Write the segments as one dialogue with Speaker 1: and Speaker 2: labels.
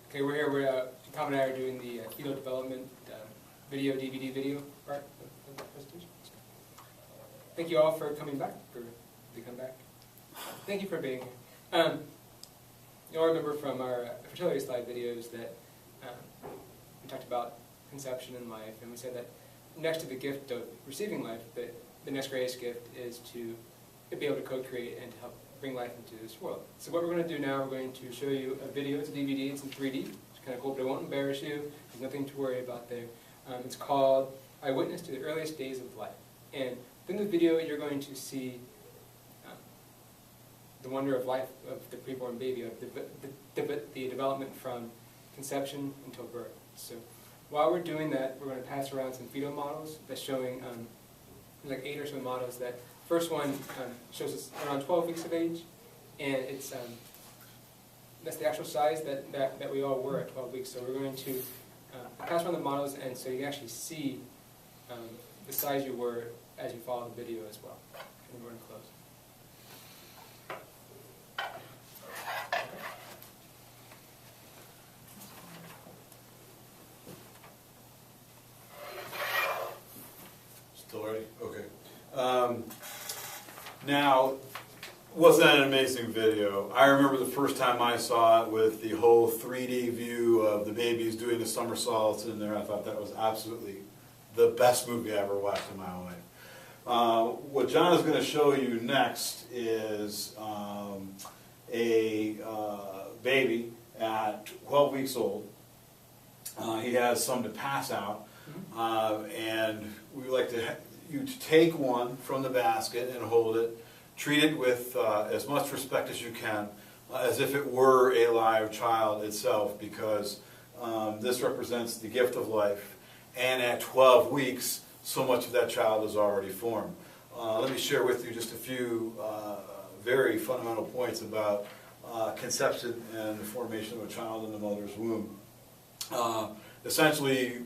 Speaker 1: Okay, we're here. Tom and I are doing the fetal development DVD part of the presentation. Thank you all for coming back. Thank you for being here. You all remember from our fertility slide videos that we talked about conception and life, and we said that next to the gift of receiving life, that the next greatest gift is to be able to co-create and to help bring life into this world. So what we're going to do now, we're going to show you a video. It's a DVD. It's in 3D. It's kind of cool, but it won't embarrass you. There's nothing to worry about there. It's called I Witnessed to the Earliest Days of Life. And in the video, you're going to see the wonder of life of the preborn baby, of the development from conception until birth. So while we're doing that, we're going to pass around some fetal models that's showing like 8 or so models. That first one shows us around 12 weeks of age, and it's that's the actual size that we all were at 12 weeks. So we're going to pass around the models, and so you can actually see the size you were as you follow the video as well. And we're going to close.
Speaker 2: Still ready? Okay. Now, wasn't that an amazing video? I remember the first time I saw it with the whole 3D view of the babies doing the somersaults in there. I thought that was absolutely the best movie I ever watched in my life. What John is going to show you next is a baby at 12 weeks old. He has some to pass out, and we would like you to take one from the basket and hold it. Treat it with as much respect as you can, as if it were a live child itself, because this represents the gift of life. And at 12 weeks, so much of that child is already formed. Let me share with you just a few very fundamental points about conception and the formation of a child in the mother's womb. Essentially,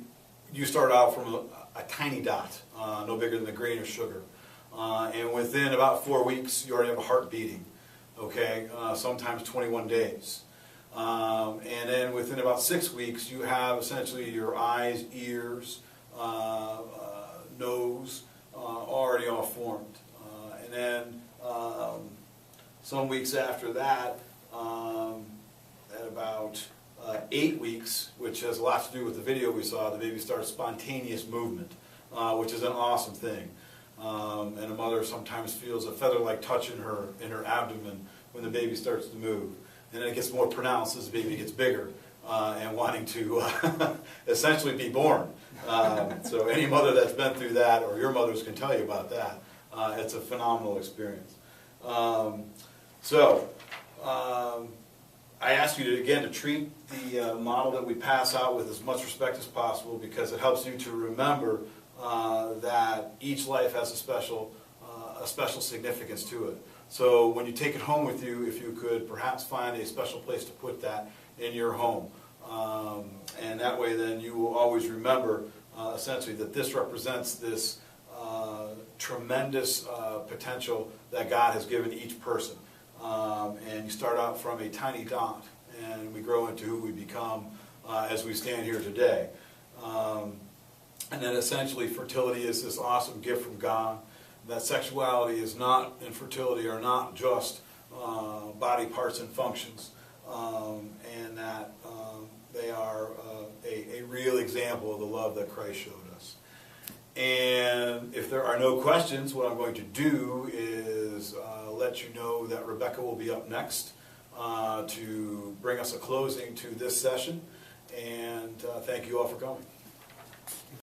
Speaker 2: you start out from a tiny dot, no bigger than a grain of sugar. And within about 4 weeks, you already have a heart beating, okay? Sometimes 21 days. And then within about 6 weeks, you have essentially your eyes, ears, nose already all formed. And then some weeks after that, at about 8 weeks, which has a lot to do with the video we saw, the baby starts spontaneous movement, which is an awesome thing. And a mother sometimes feels a feather-like touch in her abdomen when the baby starts to move. And then it gets more pronounced as the baby gets bigger and wanting to essentially be born. So any mother that's been through that, or your mothers can tell you about that. It's a phenomenal experience. I ask you again to treat the model that we pass out with as much respect as possible, because it helps you to remember that each life has a special significance to it. So when you take it home with you, if you could perhaps find a special place to put that in your home. And that way then you will always remember essentially that this represents this tremendous potential that God has given each person. And you start out from a tiny dot, and we grow into who we become as we stand here today. And then essentially fertility is this awesome gift from God. That sexuality is not, and fertility are not just body parts and functions, and that they are a real example of the love that Christ showed us. And if there are no questions, what I'm going to do is let you know that Rebecca will be up next to bring us a closing to this session. And thank you all for coming.